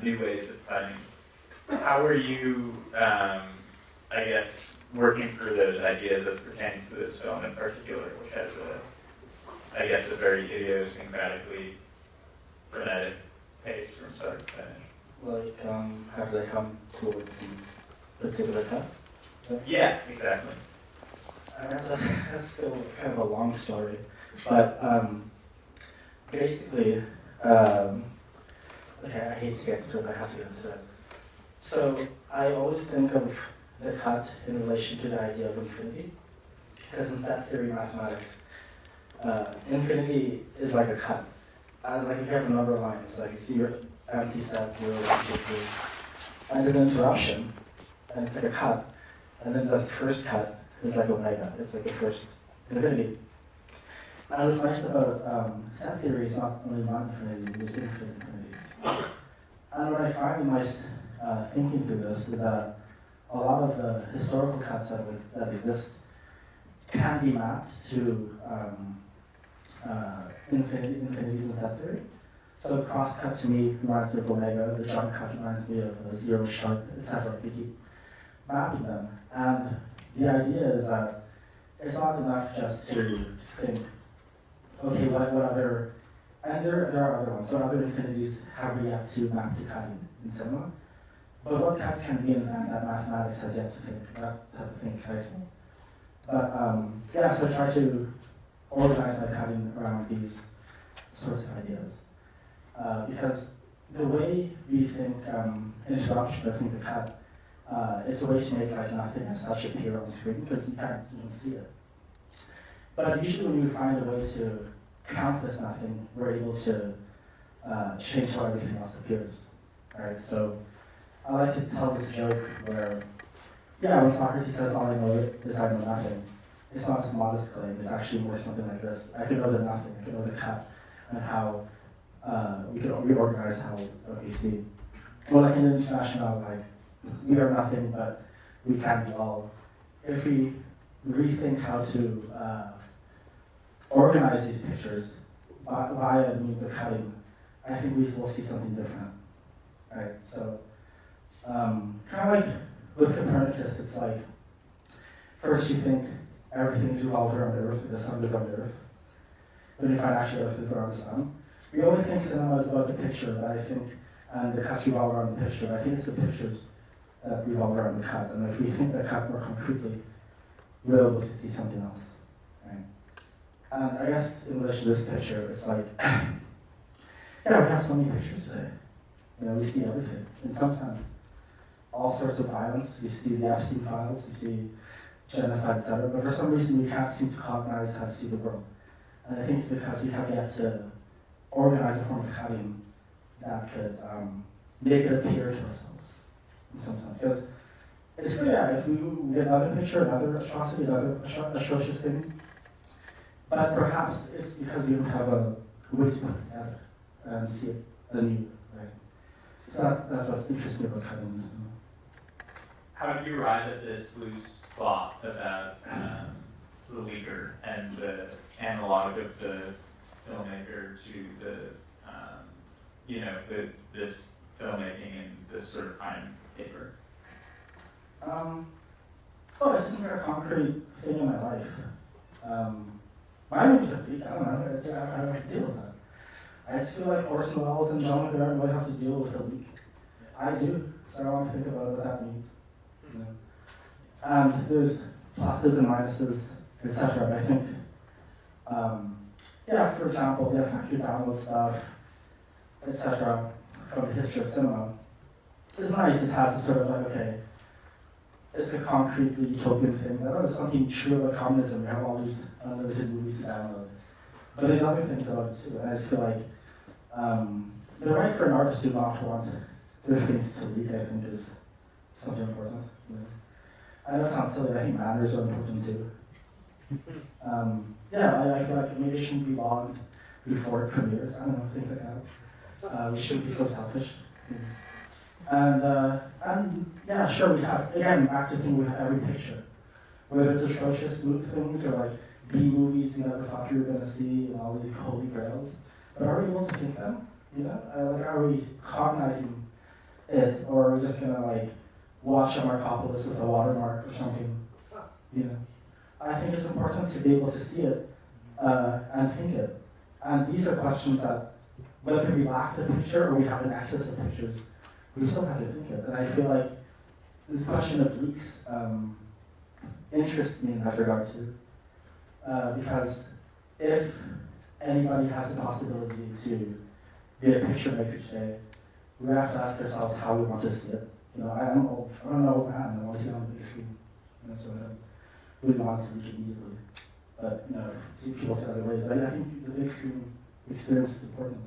new ways of cutting. How are you, I guess, working through those ideas as pertains to this film in particular, which has a very idiosyncratically frenetic pace from start to finish? Like, how do they come towards these particular cuts? Yeah, exactly. That's still kind of a long story, but basically, okay, I hate to get into it, I have to get into it. So I always think of the cut in relation to the idea of infinity, because in set theory mathematics, infinity is like a cut. Like if you have a number of lines, like zero, empty set, 0, 1, 2, 3, and there's an interruption, and it's like a cut, and then the first cut is like omega, it's like the first infinity. And what's nice about set theory is not only non-infinity, there's infinite infinities. And what I find in my thinking through this is that a lot of the historical cuts that exist can be mapped to infinities in set theory. So cross cut to me reminds me of omega, the jump cut reminds me of zero sharp, etc. We keep mapping them. And the idea is that it's not enough just to think, okay, what other, and there are other ones, what other infinities have we yet to map to cutting in cinema? But what cuts can be in that mathematics has yet to think, that type of thing excites me. But yeah, so I try to organize my cutting around these sorts of ideas. Because the way we think interruption, I think the cut, it's a way to make like nothing as such appear on screen because you can't even see it. But usually when you find a way to count this nothing, we're able to change how everything else appears. Alright, so I like to tell this joke where, yeah, when Socrates says all I know is I know nothing, it's not just a modest claim, it's actually more something like this. I could know the nothing, I could know the cut, and how we could reorganize how we see. Well, like in international, like, we are nothing, but we can be all. If we rethink how to organize these pictures via the means of cutting, I think we will see something different. Right? So, kind of like with Copernicus, it's like, first you think everything's revolved around the Earth, the sun is on the Earth. Then you find actually Earth is around the sun. We always think cinema is about the picture, but I think, and the cuts revolve around the picture, but I think it's the pictures that revolve around the cut. And if we think the cut more concretely, we're able to see something else. Right? And I guess in relation to this picture, it's like, yeah, we have so many pictures today. You know, we see everything, in some sense. All sorts of violence, you see the Epstein files, you see genocide, etc. But for some reason, we can't seem to cognize how to see the world. And I think it's because we have yet to organize a form of cutting that could make it appear to ourselves, in some sense. Because it's clear, yeah, if we get another picture, another atrocity, another atrocious thing, but perhaps it's because we don't have a way to put it together and see it anew, right? So that's what's interesting about cutting. How do you arrive at this loose plot about the leader and the analog of the filmmaker to the, this filmmaking and this sort of time paper? It's just a very concrete thing in my life. My name is a freak, I don't know, I don't have to deal with that. I just feel like Orson Welles and John McGovern really have to deal with a leak. I do, so I want to think about what that means. You know? There's pluses and minuses, etc. But I think, for example, the factory download stuff, etc. from the history of cinema. It's nice, it has a sort of like, okay, it's a concretely utopian thing. That is something true about communism. We have all these unlimited movies to download. But there's other things about it too. And I just feel like the right for an artist to not want their things to leak, I think, is something important. You know? I know it sounds silly, I think manners are important too. I feel like maybe it shouldn't be logged before it premieres. I don't know, things like that. We shouldn't be so selfish. And sure, we have, again, back to the thing with every picture. Whether it's atrocious things or like B movies you never thought you were going to see and all these holy grails. But are we able to think them? You know? Are we cognizing it, or are we just gonna like watch a Markopolis with a watermark or something? You know, I think it's important to be able to see it and think it. And these are questions that, whether we lack the picture or we have an excess of pictures, we still have to think it. And I feel like this question of leaks interests me in that regard too. Because if anybody has the possibility to be a picture maker today, we have to ask ourselves how we want to see it. You know, I'm an old man, I want to see it on the big screen. You know, so I don't really want to leak immediately. But, you know, see people see other ways. I think the big screen experience is important.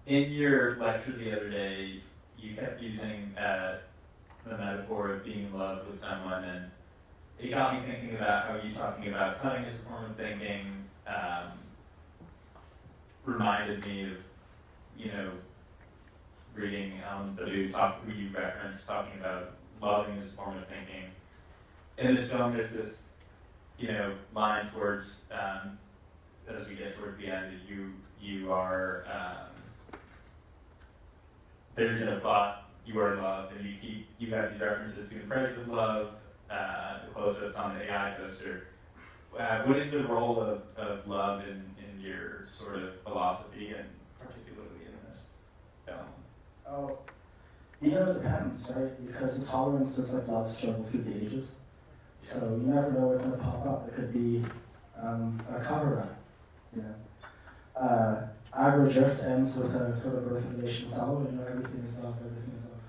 In your lecture the other day, you kept using the metaphor of being in love with someone, and it got me thinking about how you talking about cutting as a form of thinking reminded me of, you know, reading the who you referenced, talking about loving as a form of thinking. In this film, there's this, you know, line towards, as we get towards the end, that you are, there's a thought, you are loved, and you have these references to the price of love, the close-ups on the AI poster. What is the role of love in your sort of philosophy, and particularly in this film? Oh, you know, it depends, right? Because intolerance is like love struggle through the ages. So you never know what's going to pop up. It could be a cover up, you know. Agro drift ends with a sort of birth relation salvo, you know, everything is love, everything is love.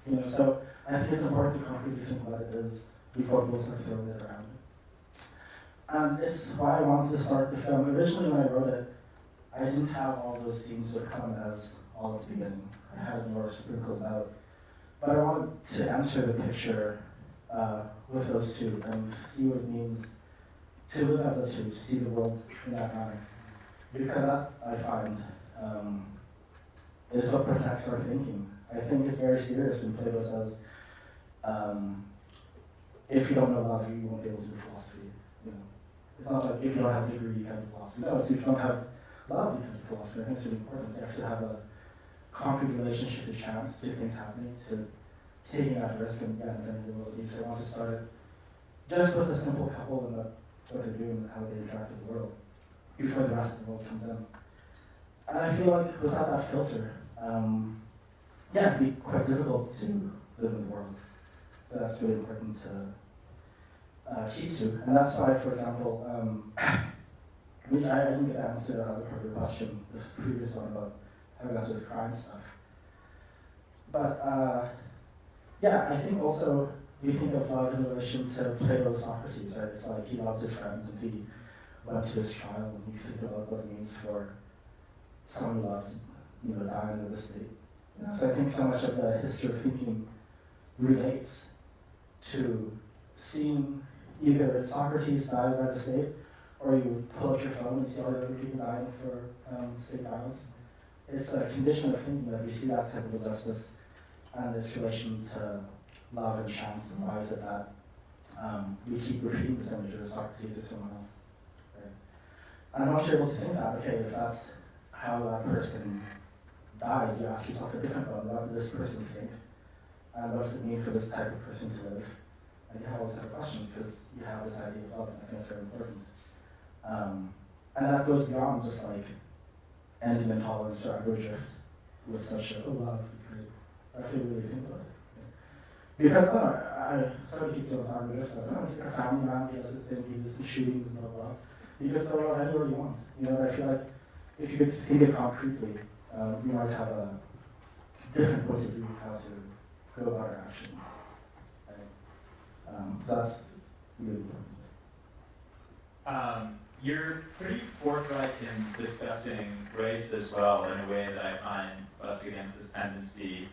You know, so I think it's important to concretely think what it is before people start throwing it around. And it's why I wanted to start the film. Originally when I wrote it, I didn't have all those themes with come as all at the beginning. I had it more sprinkled out. But I wanted to enter the picture with those two and see what it means to live as a two, to see the world in that manner. Because that, I find, is what protects our thinking. I think it's very serious when Plato says, if you don't know love, you won't be able to do philosophy. You know, it's not like if you don't have a degree, you can't do philosophy. No, it's if you don't have love, you can't do philosophy. I think it's really important. You have to have a concrete relationship to chance, to things happening, to taking that risk and bending the world. So I want to start it just with a simple couple and what they're doing and how they interact with the world before the rest of the world comes in. And I feel like without that filter, it'd be quite difficult to live in the world. So that's really important to keep to. And that's why, for example, I didn't get to answer the other part of your question, the previous one about how that just crime stuff. But I think also we think of love in relation to Plato's Socrates, right? It's like he loved his friend and he went to his trial, and you think about what it means for someone who loved, you know, dying in the state. You know? So I think so much of the history of thinking relates to seeing either Socrates die by the state, or you pull out your phone and see all the other people dying for state violence. It's a condition of thinking that we see that type of injustice and its relation to love and chance, and why is it that we keep repeating this image of Socrates or someone else. Right? And I'm not sure able to think that, okay, if that's how that person died, you ask yourself a different one, what did this person think? And what does it mean for this type of person to live? And you have all these other questions because you have this idea of love, and I think that's very important. And that goes beyond just like ending intolerance or agro drift with such a, oh love, it's great. I actually really think about it. Because I don't know, I sort of keep doing agro drift stuff. I don't know, he's like a family man, he has his thing, he does the shootings, blah, blah, blah. You can throw it anywhere you want. You know, I feel like if you could think it concretely, you might have a different point of view of how to go about our actions. Right? So that's really important. You're pretty forthright in discussing race as well in a way that I find butts against this tendency,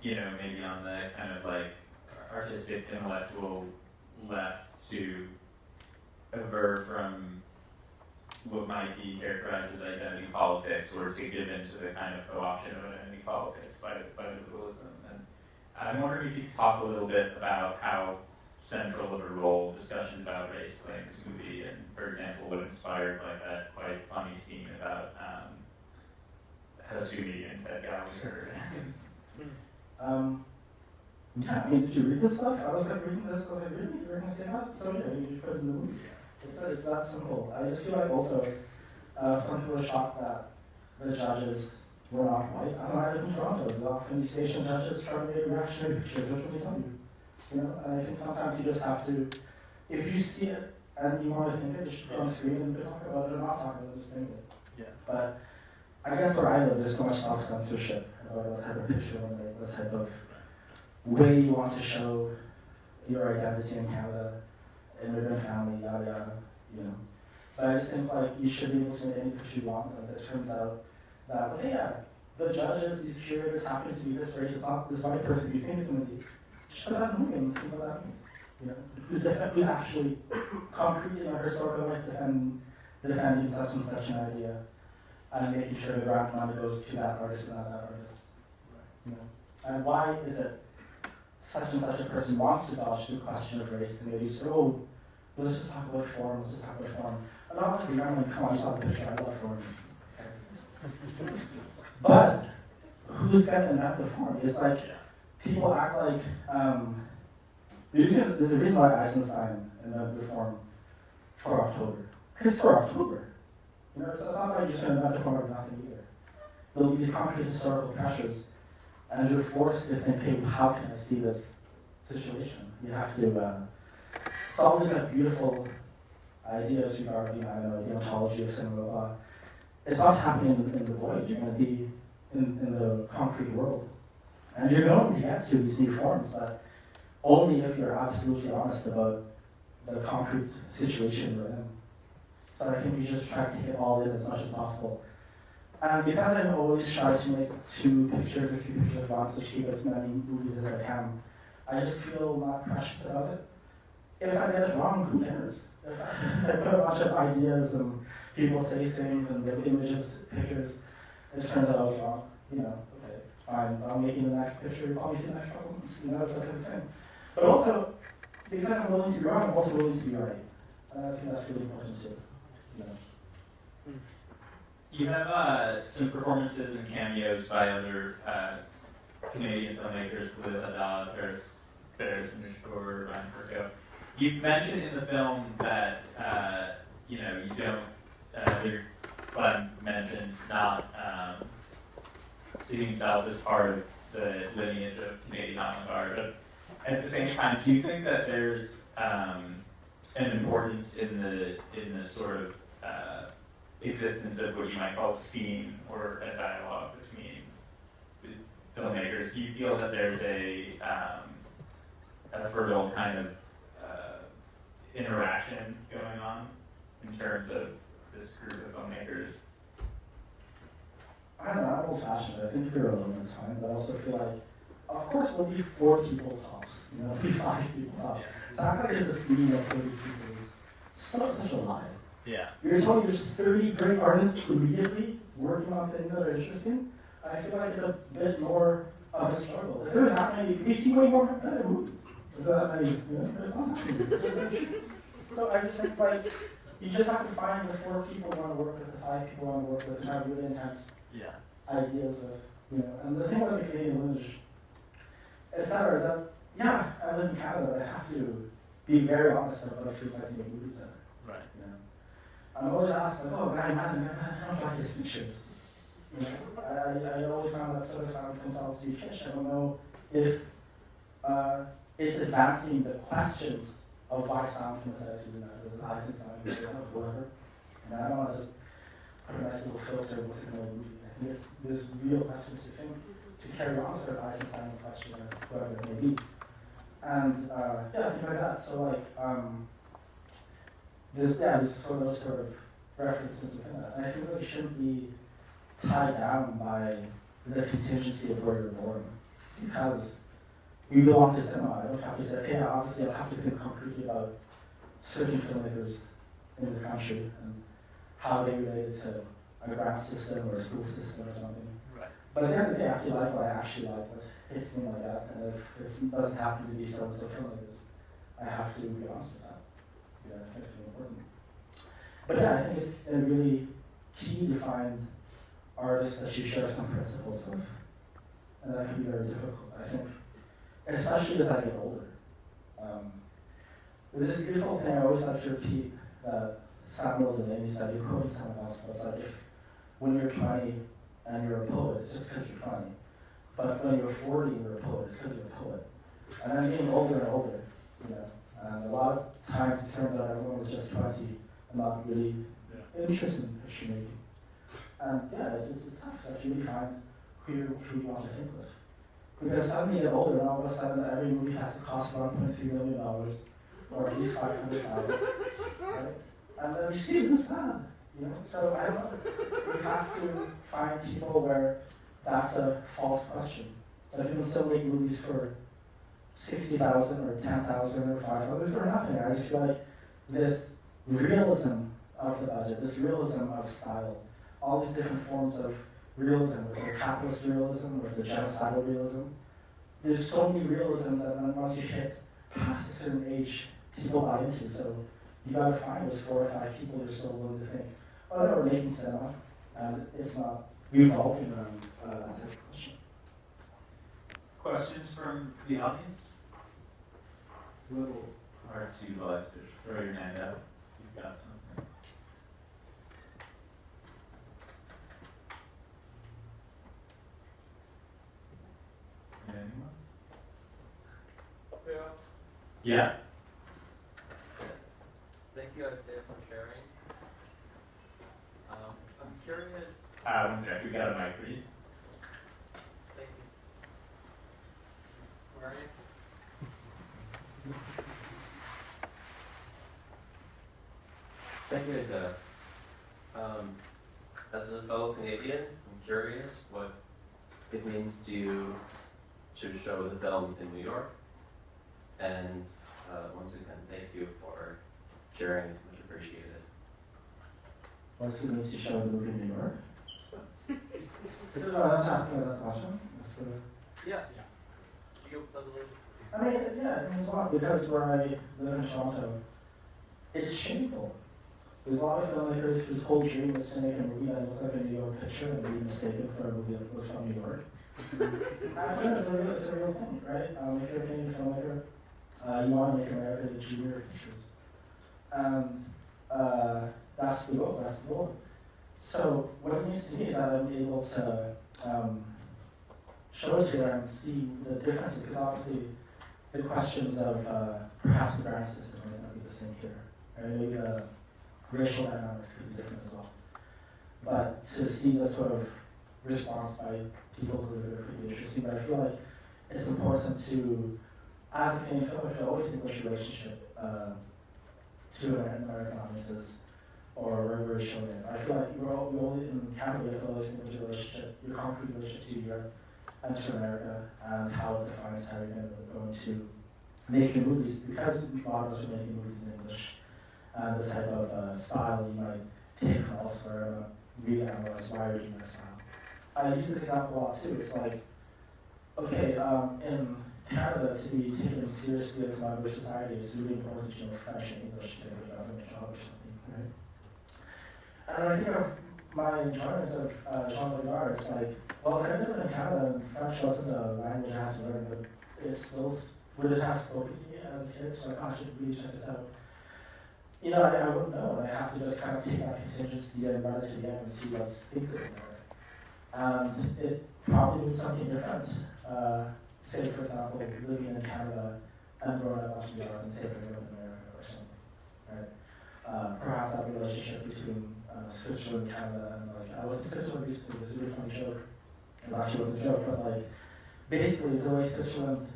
you know, maybe on the kind of like artistic, intellectual left to avert from what might be characterized as identity politics, or to give into the kind of co-option of identity politics by liberalism. And I'm wondering if you could talk a little bit about how central of a role discussions about race play in this movie, and for example, what inspired like that quite funny scene about Hasumi and Ted Gallagher. Yeah, I mean, did you read this stuff? I was like reading this, I was like, really? You're gonna say that? So yeah, you put it in the movie. It's that simple. I just feel like also, some people are shocked that the judges were not white. I don't know, I live in Toronto. The often station judges try to make reactionary pictures, which will tell you. You know, and I think sometimes you just have to, if you see it and you want to think it, you should put it on screen and you can talk about it or not talk about it, just think it. Yeah. But I guess where I live, there's so much self-censorship about what type of picture you want to make, what type of way you want to show your identity in Canada, immigrant family, yada yada, you know. But I just think like you should be able to make any picture you want, and it turns out that, okay, yeah, the judges, these curators happen to be this race, it's not this white person you think it's going to be. Show that movie and see what that means. You know, who's actually concrete in a historical life defending such and such an idea, and making sure the grant money goes to that artist and not that artist. You know, and why is it such and such a person wants to dodge the question of race, and maybe say, oh, let's just talk about form, let's just talk about form. And honestly, I'm like, come on, you saw the picture, I love form. But who's going to invent the form? It's like, people act like, there's a reason why Eisenstein invented the form for October. Because it's for October. You know, it's not like you're just going to invent the form of nothing either. There'll be these concrete historical pressures, and you're forced to think, hey, how can I see this situation? You have to, it's all these like beautiful ideas regarding, I don't know, the ontology of cinema law. It's not happening in the void. You're going to be in the concrete world. And you're going to get to these new forms, but only if you're absolutely honest about the concrete situation you're in. So I think you just try to take it all in as much as possible. And because I've always tried to make 2 pictures or 3 pictures at once to keep as many movies as I can, I just feel not precious about it. If I get it wrong, who cares? If I put a bunch of ideas and people say things and the images, pictures, it turns out I was wrong, you know, okay, fine, I'm making the next picture, you'll probably see the next couple months, you know, it's that kind of thing. But also, because I'm willing to be wrong, I'm also willing to be right. And I think that's really important too, you know. You have some performances and cameos by other Canadian filmmakers, Liz Haddad, Ferris Nishor, Ryan Perko. You've mentioned in the film that you don't. Your Glenn mentions not seeing himself as part of the lineage of Canadian avant-garde. But at the same time, do you think that there's an importance in the sort of existence of what you might call a scene or a dialogue between the filmmakers? Do you feel that there's a fertile kind of interaction going on in terms of this group of filmmakers? I don't know, I'm old-fashioned. I think if you're alone, it's fine, but I also feel like, of course, there'll be 4 people tops, you know, there'll be 5 people tops. That is a scene of 30 people is such a lie. Yeah. You're telling me there's 30 great artists immediately working on things that are interesting? I feel like it's a bit more of a struggle. If there's that many, we see way more better movies. If there are that many, you know, it's not happening. So I just think, like, you just have to find the 4 people you want to work with, the 5 people you want to work with, and have really intense ideas of, you know. And the thing about the Canadian lineage, etc., is that, yeah, I live in Canada, but I have to be very honest about what it feels like to make movies in. Right. You know? I'm always asked, like, oh, man, I don't like his pictures. You know, I always found that sort of sound consultancy fish. I don't know if it's advancing the questions of why sound from the sex using that as an icing sound or whatever. And I don't want to just put a nice little filter with a movie. I think there's real questions to think, to carry on sort of icing sound question or whatever it may be. And yeah, things like that. So like there's sort of those sort of references within that. And I think that it shouldn't be tied down by the contingency of where you're born. Because you belong to cinema. I don't have to say, okay, obviously I'll have to think concretely about certain filmmakers in the country and how they relate to a grant system or a school system or something. Right. But at the end of the day, I have to like what I actually like, what hits me like that. And if it doesn't happen to be so-and-so filmmakers, I have to be honest with that. Yeah, I think it's really important. But yeah, I think it's really key to find artists that you share some principles of. And that can be very difficult, I think, especially as I get older. There's this beautiful thing I always like to repeat that Samuel Delaney said, he's quoting someone else, but it's like if when you're 20 and you're a poet, it's just because you're 20. But when you're 40 and you're a poet, it's because you're a poet. And then getting older and older, you know. And a lot of times it turns out everyone was just 20 and not really interested in picture making. And yeah, it's tough to actually find who you want to think with. Because suddenly you get older and all of a sudden every movie has to cost $1.3 million or at least $500,000, right? And then you see it's sad, you know? So I don't know, you have to find people where that's a false question. That you can still make movies for 60,000 or 10,000 or 5,000 or nothing. I just feel like this realism of the budget, this realism of style, all these different forms of realism, with the capitalist realism, with the genocidal realism. There's so many realisms that once you hit past a certain age, people buy into. So you gotta find those 4 or 5 people who are still willing to think, oh no, we're making cinema, and it's not revolving around that type of question. Questions from the audience? It's a little hard to just throw your hand out. You've got something. Anyone? Yeah. Thank you, Isaiah, for sharing. I'm curious. One sec, we got a mic for you. Thank you. Where are you? Thank you, Isaiah. As a fellow Canadian, I'm curious what it means to show the film in New York. And once again, thank you for sharing. It's much appreciated. What does it mean to show the movie in New York? I'm not asking that question. Yeah. I mean, yeah, it means a lot because where I live in Toronto, it's shameful. There's a lot of filmmakers whose whole dream is to make a movie that looks like a New York picture and be mistaken for a movie that was from New York. I think it's a real thing, right? If you're a Canadian filmmaker, you want to make America the junior pictures. That's the goal, So what it means to me is that I'm able to show it to you and see the differences, because obviously the questions of perhaps the grant system might not be the same here. Right? Maybe the racial dynamics could be different as well. But to see the sort of response by people who are pretty interesting, but I feel like it's important to, as a Canadian filmmaker, always think about your relationship to American audiences or where we're showing it. I feel like we only in Canada, we have to always think about your relationship, your concrete relationship to Europe and to America, and how it defines how you're going to make your movies, because a lot of us are making movies in English, and the type of style you might take from elsewhere and reanalyze why you're doing that style. I use this example a lot too. It's like, okay, in Canada, to be taken seriously as an Irish society, it's really important to know French and English to get a government job or something, right? And when I think of my enjoyment of Jean Baudrillard, it's like, well, if I lived in Canada and French wasn't a language I had to learn, but it still, would it have spoken to me as a kid? So I should really check this out. You know, I wouldn't know, and I have to just kind of take that contingency and run it to the end and see what's thinking there. And it probably means something different. Say, for example, living in Canada and growing up watching New York and say, growing up in America or something, right? Perhaps that relationship between Switzerland and Canada, and like, I was in Switzerland recently, it was a really funny joke. It actually wasn't a joke, but like, basically the way Switzerland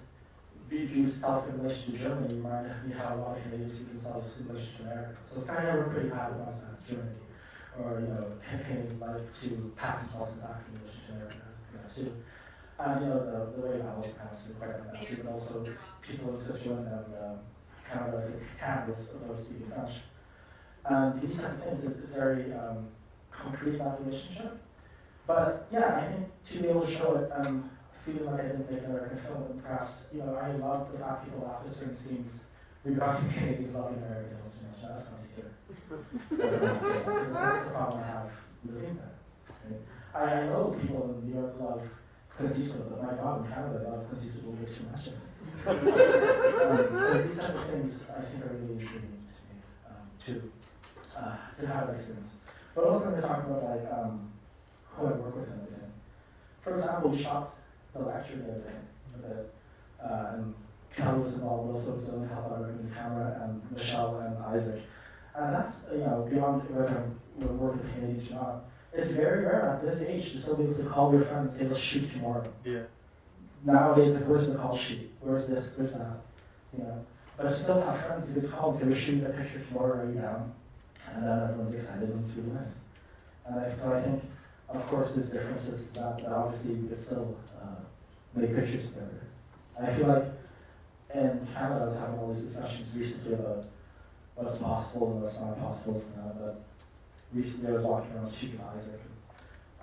views itself in relation to Germany, you might have a lot of Canadians view themselves in relation to America. So it's kind of we're pretty bad about that, Germany. Or, you know, Canadians like to pat themselves in the back in relation to America, too. And, you know, the way I was pronounced it quite like that too, but also people in Switzerland and Canada, I think Canada's those speaking French. And these kind of things, it's very concrete about the relationship. But yeah, I think to be able to show it, feeling like I didn't make an American film, and perhaps, you know, I love the fact people after certain scenes regarding Canadians loving American films too much. That's not here. That's the problem I have living there. Right? I know people in New York love Clint Eastwood, but my God, in Canada, they love Clint Eastwood a little bit too much of it. So these type of things I think are really intriguing to me, to have an experience. But also when we're talking about like who I work with and everything. For example, we shot the lecture the other day a bit, and Kelly was involved, but also doing help out working the camera, and Michelle and Isaac. And that's, beyond whether we're working with Canadians or not, it's very rare at this age to still be able to call your friends and say, let's shoot tomorrow. Yeah. Nowadays, like, where's the call sheet? Where's this? Where's that? But to still have friends who could call and say, we're shooting a picture tomorrow right now. And then everyone's excited and it's really nice. And I think, of course, there's differences that obviously we could still make pictures together. I feel like in Canada, I was having all these discussions recently about what's possible and what's not possible now, but recently I was walking around the street with Isaac,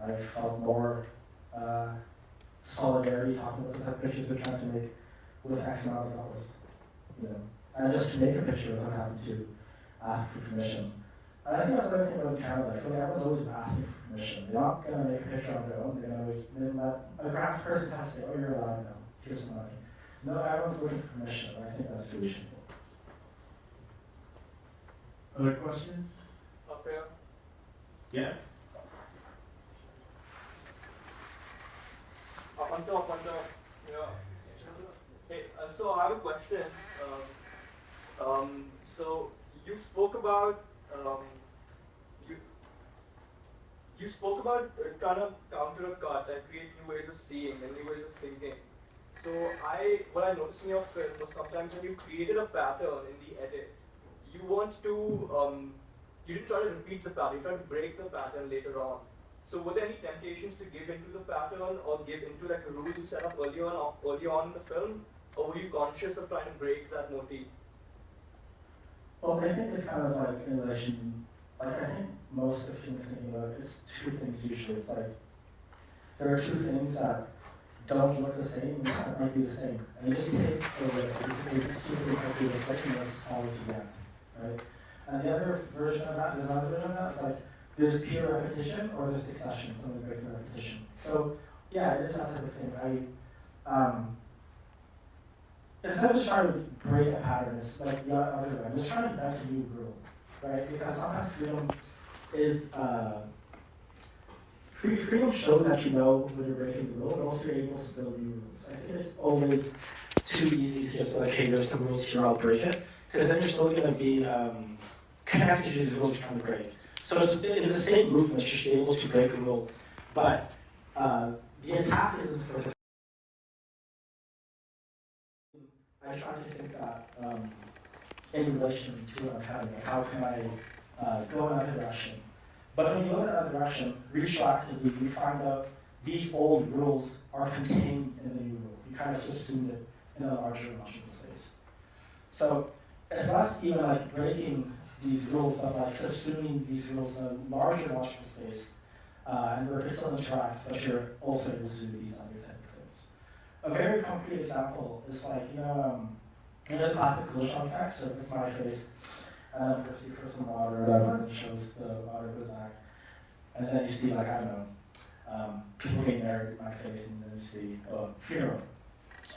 and I felt more solidarity talking about the type of pictures we're trying to make with X amount of dollars. And just to make a picture without having to ask for permission. And I think that's another thing about Canada. I feel like everyone's always asking for permission. They're not going to make a picture on their own. They're going to wait. A grant person has to say, oh, you're allowed now. Here's some money. No, everyone's looking for permission. And I think that's really shameful. Other questions? Up here. Yeah. Up on top. Yeah. Hey, so I have a question. So you spoke about you spoke about trying to counter a cut and create new ways of seeing and new ways of thinking. So what I noticed in your film was sometimes when you created a pattern in the edit, you didn't try to repeat the pattern, you tried to break the pattern later on. So were there any temptations to give into the pattern or give into like the rules you set up early on in the film? Or were you conscious of trying to break that motif? Well, I think it's kind of like in relation, like I think most of human thinking about it, it's two things usually. It's like, there are two things that don't look the same and that might be the same. And you just take the risk, you take these two things and do the second list all together, right? And the other version of that, there's another version of that, it's like, there's pure repetition or there's succession, something breaks the repetition. So, yeah, it is that type of thing. Instead of just trying to break a pattern, it's like the other way. I'm just trying to invent a new rule, right? Because sometimes freedom is, freedom shows that you know when you're breaking the rule, but also you're able to build new rules. I think it's always too easy to just be like, hey, there's some rules here, I'll break it. Because then you're still going to be connected to the rules you're trying to break. So it's in the same movement, you should be able to break a rule. But the attack isn't for the I try to think that in relation to what I'm having, like how can I go in another direction? But when you go in another direction, retroactively, you find out these old rules are contained in the new rule. You kind of subsume it in a larger logical space. So it's less even like breaking these rules, but like subsuming these rules in a larger logical space, and where it can still interact, but you're also able to do these other type of things. A very concrete example is like, the classic collision effect, so if it's my face, and then first you put some water or whatever, and it shows the water goes back. And then you see, like, I don't know, people getting married in my face, and then you see a funeral.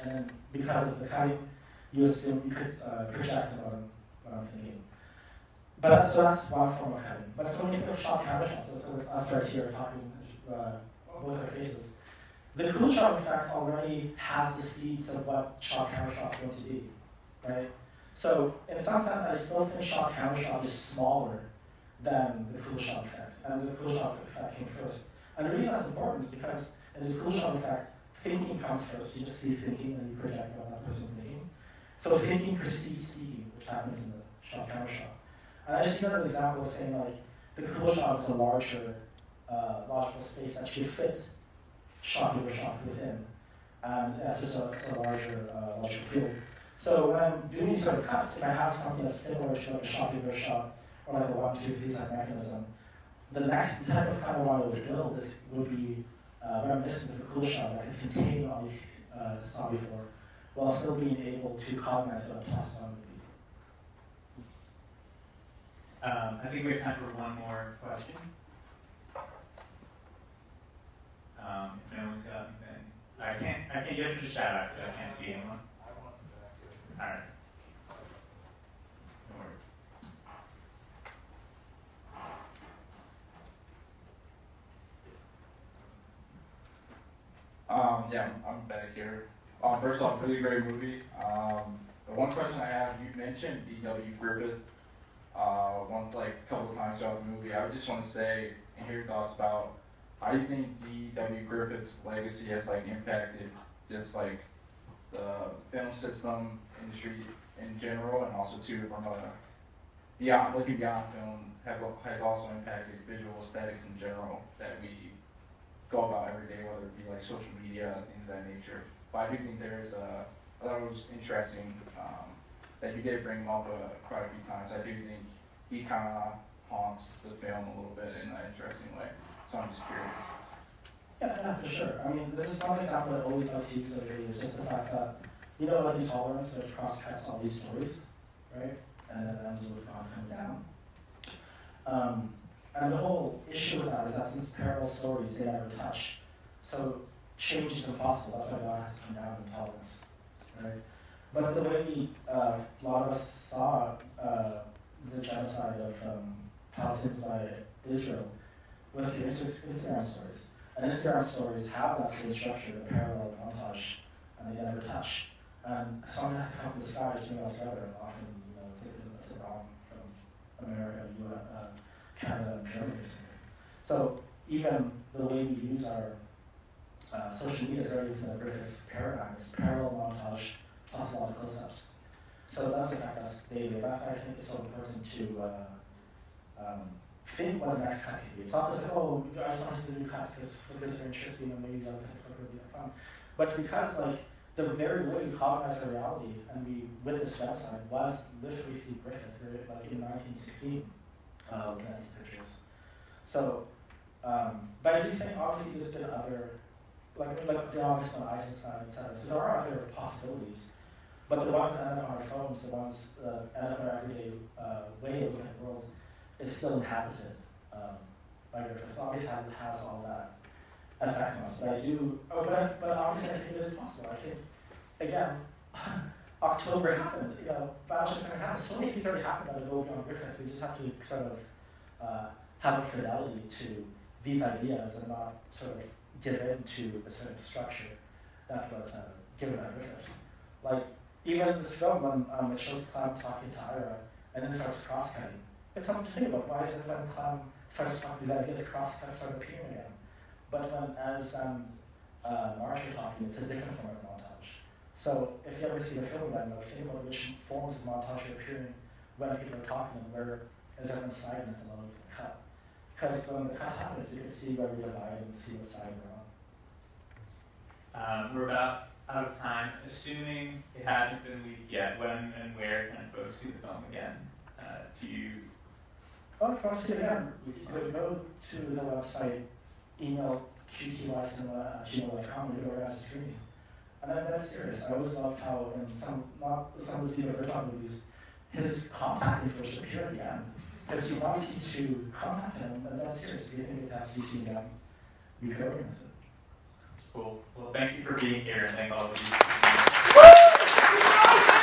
And then because of the cutting, you assume you could project on what I'm thinking. But that's one form of cutting. But so when you think of shot camera shots, so it's us right here talking with our faces. The cool shot effect already has the seeds of what shot camera shot's going to be, right? So in some sense, I still think shot camera shot is smaller than the cool shot effect, and the cool shot effect came first. And the reason that's important is because in the cool shot effect, thinking comes first. You just see thinking and you project what that person's thinking. So thinking precedes speaking, which happens in the shot camera shot. And I just use that as an example of saying like the cool shot is a larger logical space that should fit shot over shot within, and it's a larger logical field. So when I'm doing these sort of cuts, if I have something that's similar to like a shot over shot, or like a 1, 2, 3 type mechanism, the next type of cut I want to build would be reminiscent of a cool shot that can contain all these saw before, while still being able to cognize what a plus one would be. I think we have time for one more question. you have to just shout out because I can't see anyone. All right. No worries. Yeah, I'm back here. First off, really great movie. The one question I have, you mentioned D.W. Griffith a couple of times throughout the movie. I would just want to say and hear your thoughts about how do you think D.W. Griffith's legacy has impacted just the film system industry in general, and also too from looking beyond film has also impacted visual aesthetics in general that we go about every day, whether it be social media and things of that nature. But I do think I thought it was interesting that you did bring him up quite a few times. I do think he kind of haunts the film a little bit in an interesting way. So I'm just curious. Yeah, for sure. I mean, this is one example that I always like to use is just the fact that, intolerance that cross-cuts all these stories, right? And then it ends with God coming down. And the whole issue with that is that these parallel stories they never touch. So change is impossible. That's why God has to come down in tolerance, right? But the way a lot of us saw the genocide of Palestinians by Israel with the Instagram stories. And Instagram stories have that same structure, the parallel montage, and they never touch. And something has to come from the sky to bring us together. And often, it's a bomb from America, Canada, and Germany or something. So even the way we use our social media is very within a Griffith paradigm. It's parallel montage plus a lot of close-ups. So that's the fact that's daily. That's why I think it's so important to think what the next cut could be. It's not just, I just want to do cuts because flickers are interesting and maybe that'll flicker would be fun. But it's because the very way we colonize our reality and we witness genocide was literally through Griffith, in 1916, looking at these pictures. So, but I do think obviously there's been other, the obvious on Eisenstein, etc. So there are other possibilities. But the ones that end up on our phones, the ones that end up in our everyday way of looking at the world, it's still inhabited by Griffith. So obviously it has all that effect on us. But I do, but obviously I think it is possible. I think, again, October happened, Violation happened. So many things already happened that go beyond Griffith. We just have to sort of have a fidelity to these ideas and not sort of give in to the sort of structure that was given by Griffith. Even this film, when it shows Clam talking to Ira, and then starts cross-cutting, it's something to think about. Why is it when Clam starts talking these ideas, cross-cuts start appearing again? But as Marsh are talking, it's a different form of montage. So if you ever see the film again, think about which forms of montage are appearing when people are talking and where is everyone's side in the low of the cut. Because when the cut happens, you can see where we divide and see what side we're on. We're about out of time. Assuming it hasn't been leaked yet, when and where can folks see the film again? Do you? Well, if you want to see it again, go to the website, email qtycinema@gmail.com, and you organize a screening. And then that's serious. I always loved how in some of the Stephen Vertong movies, his contact information appeared at the end. Because he wants you to contact him, and that's serious. If you think it has to be seen again, you can organize it. Cool. Well, thank you for being here, and thank all of you.